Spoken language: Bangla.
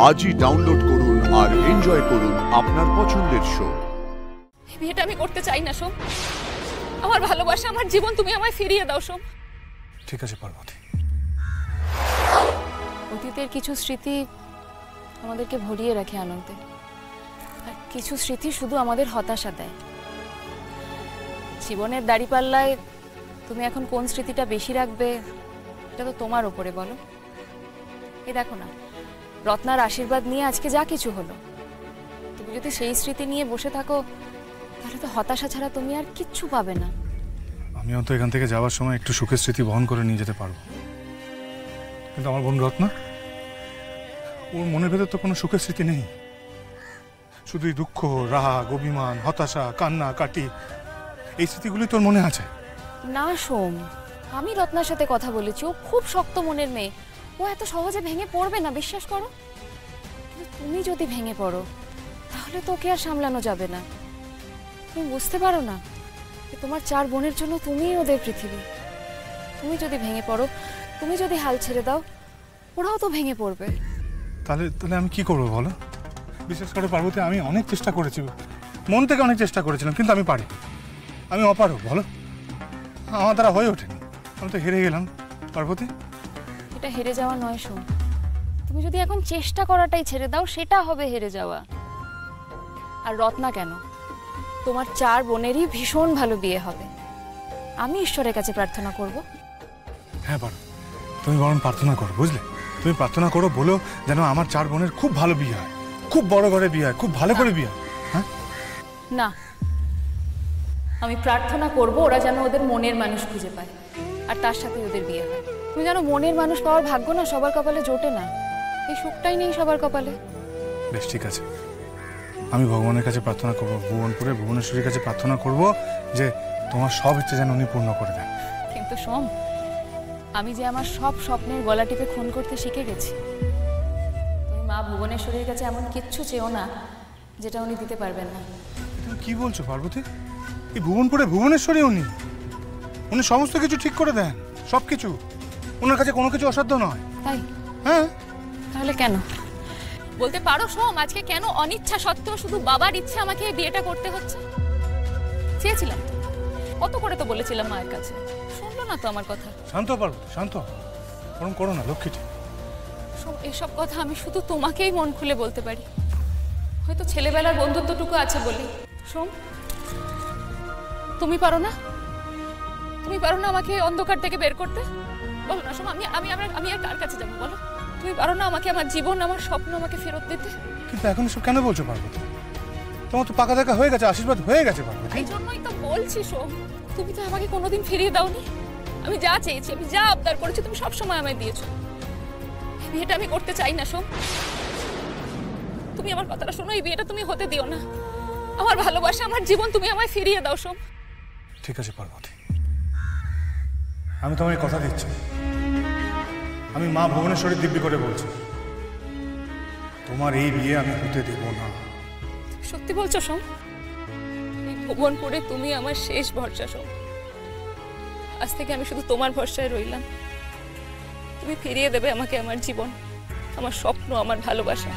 আজই ডাউনলোড করুন আর এনজয় করুন আপনার পছন্দের শো। বিয়েটা আমি করতে চাই না সোম। আমার ভালোবাসা, আমার জীবন তুমি আমায় ফিরিয়ে দাও সোম। ঠিক আছে পার্বতী। অতীতের কিছু স্মৃতি আমাদেরকে ভরিয়ে রাখে আনন্দে, আর কিছু স্মৃতি শুধু আমাদের হতাশা দেয়। জীবনের দাড়িপাল্লায় তুমি এখন কোন স্মৃতিটা বেশি রাখবে এটা তো তোমার ওপরে, বলো। এই দেখো না, রত্নার আশীর্বাদ নিয়ে আজকে যা কিছু হলো, তুমি যদি সেই স্মৃতি নিয়ে বসে থাকো তাহলে তো হতাশা ছাড়া তুমি আর কিচ্ছু পাবে না। আমিও তো এখান থেকে যাওয়ার সময় একটু সুখের স্মৃতি বহন করে নিয়ে যেতে পারবো, কিন্তু আমার বোন রত্না, ওর মনের ভেতর তো কোনো সুখের স্মৃতি নেই। শুধুই দুঃখ, রাগ, অভিমান, হতাশা, কান্না কাটি, এই স্মৃতিগুলি তোর মনে আছে। না সোম, আমি রত্নার সাথে কথা বলেছি, ও খুব শক্ত মনের মেয়ে, ও এত সহজে ভেঙে পড়বে না, বিশ্বাস করো। কিন্তু তুমি যদি ভেঙে পড়ো তাহলে তো ওকে আর সামলানো যাবে না। তুমি বুঝতে পারো না যে তোমার 4 বোনের জন্য তুমিই ওদের পৃথিবী। তুমি যদি ভেঙে পড়ো, তুমি যদি হাল ছেড়ে দাও, ওরাও তো ভেঙে পড়বে। তাহলে তাহলে আমি কি করবো বলো? বিশেষ করে পার্বতী, আমি অনেক চেষ্টা করেছি, মন থেকে অনেক চেষ্টা করেছিলাম, কিন্তু আমি পারি, আমি অপারগ, বলো। আমার দ্বারা হয়ে ওঠেনি, আমি তো হেরে গেলাম পার্বতী। এটা হেরে যাওয়া নয় সোম, তুমি যদি এখন চেষ্টা করাটাই ছেড়ে দাও সেটা হবে হেরে যাওয়া। আর রত্না কেন, তোমার 4 বোনেরই ভীষণ ভালো বিয়ে হবে। আমি ঈশ্বরের কাছে প্রার্থনা করব। হ্যাঁ পারো, তুমি বরং প্রার্থনা করো, বুঝলে? তুমি প্রার্থনা করো, বলো যেন আমার 4 বোনের খুব ভালো বিয়ে হয়, খুব বড় ঘরে বিয়ে হয়, খুব ভালো করে বিয়ে হয়। হ্যাঁ না, আমি প্রার্থনা করব ওরা যেন ওদের মনের মানুষ খুঁজে পায়, আর তার সাথে ওদের বিয়ে হয়। তুমি জানো, মনের মানুষ পাওয়ার ভাগ্য না সবার কপালে জোটে না, এই সুখটাই নেই সবার কপালে। বেশ, ঠিক আছে, আমি ভগবানের কাছে প্রার্থনা করবো, ভুবনপুরে ভুবনেশ্বরীর কাছে প্রার্থনা করব যে তোমার সব ইচ্ছে যেন উনি পূর্ণ করে দেন। কিন্তু সোম, আমি যে আমার সব স্বপ্নের গলা টিপে খুন করতে শিখে গেছি। তুমি মা ভুবনেশ্বরীর কাছে এমন কিচ্ছু চেও না যেটা উনি দিতে পারবেন না। তুমি কি বলছো পার্বতী? এই ভুবনপুরে ভুবনেশ্বরী উনি সমস্ত কিছু ঠিক করে দেন, সব কিছু। ওনার কাছে কোনো কিছু অসাধ্য নয়। তাই? হ্যাঁ। তাহলে কেন বলতে পারো সোম, আজকে কেন অনিচ্ছা সত্ত্বেও শুধু বাবার ইচ্ছে আমাকে এই বিয়েটা করতে হচ্ছে? চেয়েছিলাম তো, কত করে তো বলেছিলাম মায়ের কাছে, শুনলো না তো আমার কথা। শান্ত পার্বতী, শান্ত, বরং করো না লক্ষ্মীটি। সোম, এসব কথা আমি শুধু তোমাকেই মন খুলে বলতে পারি, হয়তো ছেলেবেলার বন্ধুত্বটুকু আছে বলে। সোম, তুমি পারো না? তুমি পারো না আমাকে অন্ধকার থেকে বের করতে? বলো না সোম, আমি আমি আমি আর কার কাছে যাবো বলো? তুমি পারো না আমাকে আমার জীবন, আমার স্বপ্ন আমাকে ফেরত দিতে? কিন্তু এখন এসব কেন বলছো পার্বতী? তোমার তো পাকা দেখা হয়ে গেছে, আশীর্বাদ হয়ে গেছে পার্বতী। এই জন্যই তো বলছি সোম, তুমি তো আমাকে কোনোদিন ফিরিয়ে দাওনি। আমি যা চেয়েছি, আমি যা আবদার করেছি, তুমি সবসময় আমায় দিয়েছো। এই বিয়েটা আমি করতে চাই না সোম। তুমি আমার কথাটা শোনো, এই বিয়েটা তুমি হতে দিও না। আমার ভালোবাসা, আমার জীবন তুমি আমায় ফিরিয়ে দাও সোম। ঠিক আছে পার্বতী, আমি তোমায় কথা দিচ্ছি, আমি মা ভুবনেশ্বরীর দিব্যি করে বলছি, তোমার এই বিয়ে আমি হতে দেব না। সত্যি বলছো সোম? এই ভুবনপুরে তুমি আমার শেষ ভরসা সোম। আজ থেকে আমি শুধু তোমার ভরসায় রইলাম। তুমি ফিরিয়ে দেবে আমাকে আমার জীবন, আমার স্বপ্ন, আমার ভালোবাসা।